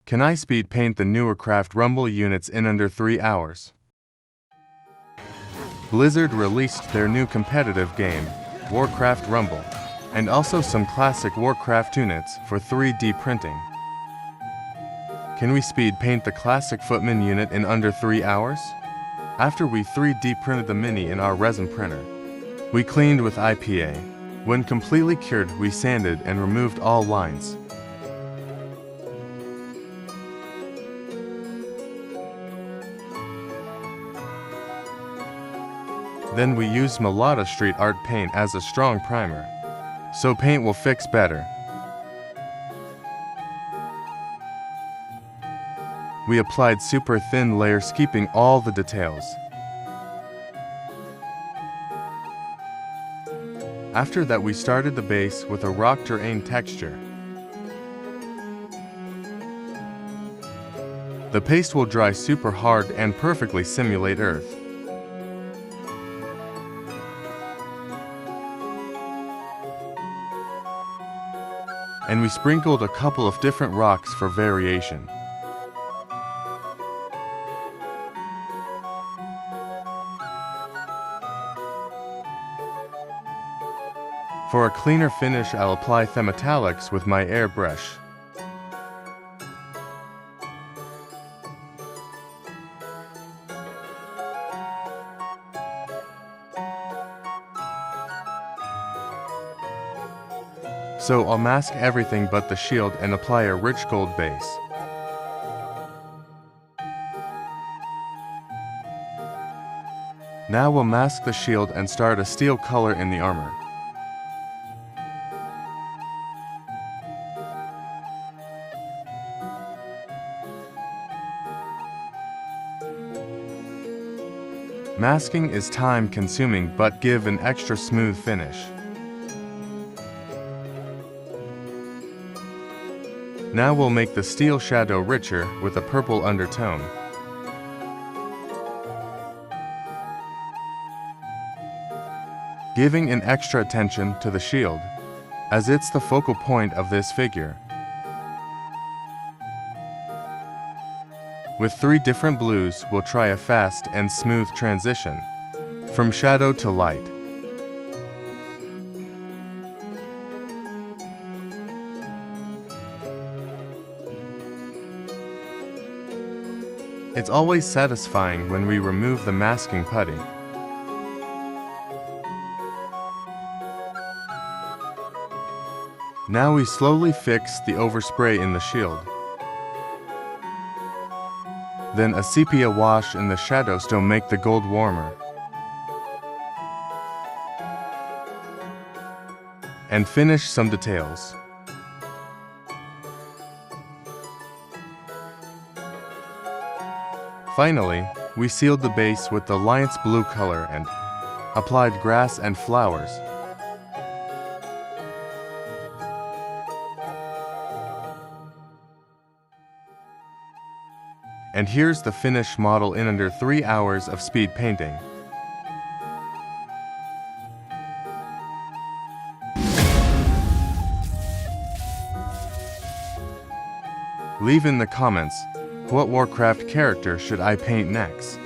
Can I speed paint the new Warcraft Rumble units in under 3 hours? Blizzard released their new competitive game, Warcraft Rumble, and also some classic Warcraft units for 3D printing. Can we speed paint the classic Footman unit in under 3 hours? After we 3D printed the mini in our resin printer, we cleaned with IPA. When completely cured, we sanded and removed all lines. Then we used Malata Street Art paint as a strong primer, so paint will fix better. We applied super thin layers, keeping all the details. After that, we started the base with a rock terrain texture. The paste will dry super hard and perfectly simulate Earth. And we sprinkled a couple of different rocks for variation. For a cleaner finish, I'll apply metallics with my airbrush. So I'll mask everything but the shield and apply a rich gold base. Now we'll mask the shield and start a steel color in the armor. Masking is time-consuming but give an extra smooth finish. Now we'll make the steel shadow richer with a purple undertone. Giving an extra attention to the shield, as it's the focal point of this figure. With 3 different blues, we'll try a fast and smooth transition from shadow to light. It's always satisfying when we remove the masking putty. Now we slowly fix the overspray in the shield. Then a sepia wash in the shadows to make the gold warmer. And finish some details. Finally, we sealed the base with the Alliance blue color and applied grass and flowers. And here's the finished model in under 3 hours of speed painting. Leave in the comments, what Warcraft character should I paint next?